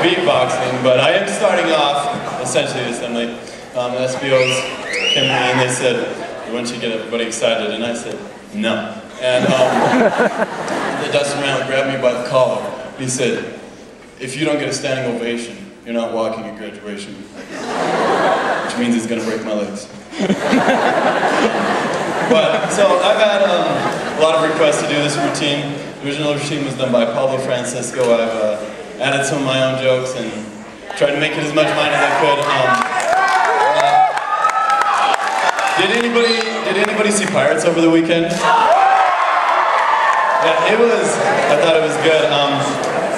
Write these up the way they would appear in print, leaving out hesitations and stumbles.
beatboxing, but I am starting off essentially this time. Like SBOs came to me and they said, "Why don't you get everybody excited?" And I said, "No." And Dustin Randall grabbed me by the collar. He said, "If you don't get a standing ovation, you're not walking at graduation." Which means he's gonna break my legs. But so I've had a lot of requests to do this routine. The original routine was done by Pablo Francisco. I've added some of my own jokes and tried to make it as much mine as I could. Did anybody see Pirates over the weekend? Yeah, I thought it was good.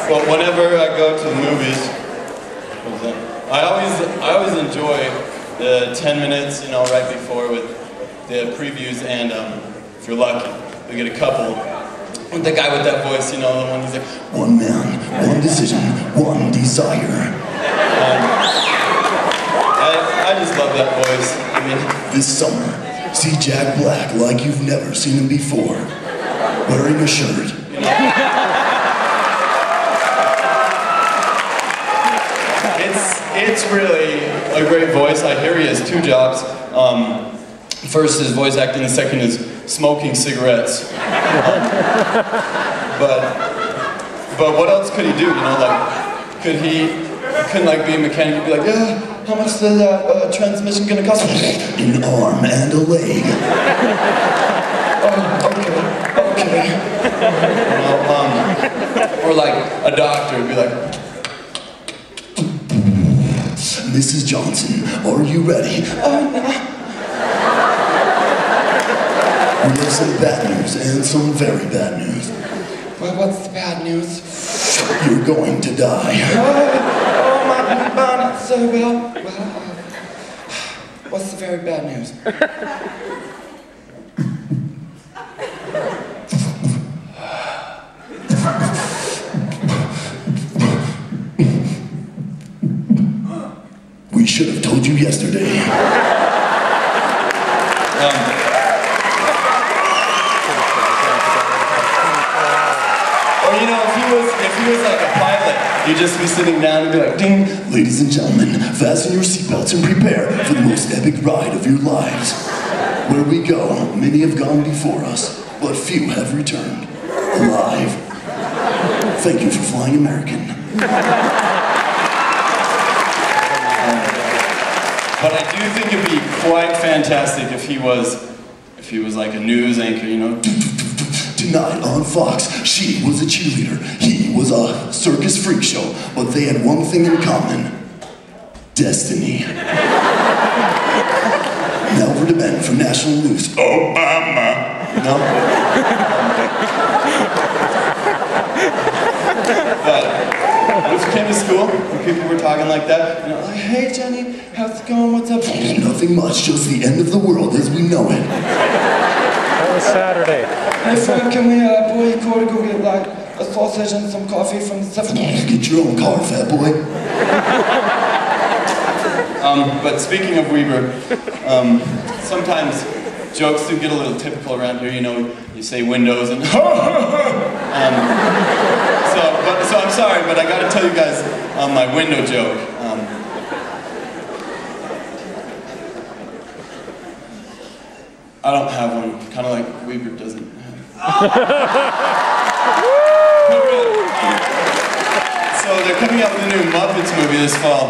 Well, whenever I go to the movies, I always enjoy the 10 minutes, you know, right before with the previews, and if you're lucky, you get a couple. The guy with that voice, you know, the one he's like, "One man, one decision, one desire." I just love that voice. I mean, this summer, see Jack Black like you've never seen him before, wearing a shirt. You know? It's really a great voice. I hear he has two jobs. First is voice acting, the second is smoking cigarettes. But what else could he do? You know, like, couldn't like be a mechanic and be like, "Yeah, how much is that transmission gonna cost?" An arm and a leg. Oh, okay. You know, or like a doctor would be like, "Mrs. Johnson, are you ready?" We have some bad news and some very bad news. "Well, what's the bad news?" "You're going to die." Oh my bonnet, so well, what's the very bad news? We should have told you yesterday. Or you know, if he was like a pilot, you'd just be sitting down and be like, "Ding." Ladies and gentlemen, fasten your seatbelts and prepare for the most epic ride of your lives. Where we go, many have gone before us, but few have returned alive. Thank you for flying American. But I do think it'd be quite fantastic if he was like a news anchor, you know. Tonight on Fox, she was a cheerleader, he was a circus freak show, but they had one thing in common: destiny. Now over to Ben from National News. Obama. No? But when we came to school, and people were talking like that, you know, like, "Hey Jenny, how's it going? What's up?" Nothing much, just the end of the world as we know it. That was Saturday. "Hey Frank, can we boil a quarter, go get like a sausage and some coffee from the 7-Eleven?" Get your own car, fat boy. But speaking of Weber, sometimes jokes do get a little typical around here. You know, you say windows and so I'm sorry, but I got to tell you guys my window joke. I don't have one, kind of like Weber doesn't have. So they're coming out with a new Muppets movie this fall,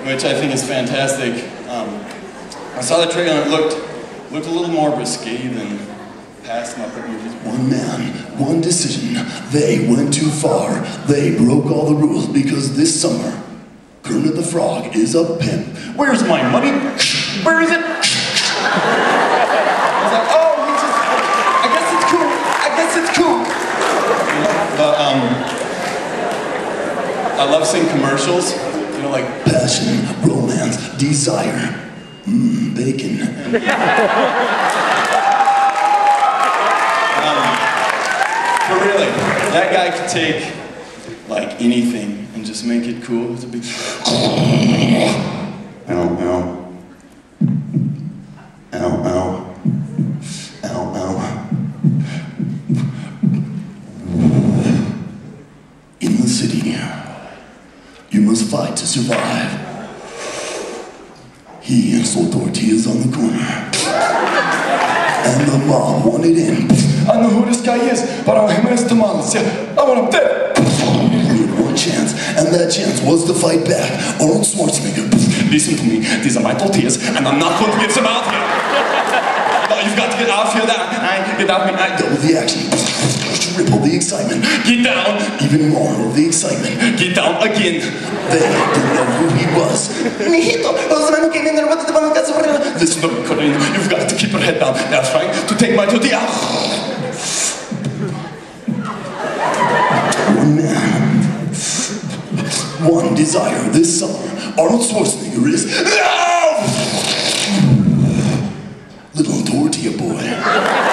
which I think is fantastic. I saw the trailer and it looked a little more risque than past Muppet movies. One man, one decision. They went too far. They broke all the rules because this summer, Kermit the Frog is a pimp. "Where's my money? Where is it?" I was like, "Oh, I guess it's cool. I guess it's cool." But I love seeing commercials. You know, like passion, romance, desire, bacon. But really, that guy could take like anything and just make it cool. It's a big. Ow, ow. Ow, ow. Ow, ow. In the city, You must fight to survive. He sold tortillas on the corner. And the mob wanted in. I know who this guy is, but I him as tamales. Yeah, I want him dead. He had one chance, and that chance was to fight back. Arnold Schwarzenegger. Listen to me, these are my tortillas, and I'm not going to give them out here. No, you've got to get out here now. Get out here. Double the action. Triple the excitement. Get down. Even more of the excitement. Get down again. They didn't know who he was. Listen to me, Corinne. You've got to keep your head down. They are trying to take my tortilla. One man. One desire this summer. Arnold Schwarzenegger is Little Tortilla Boy.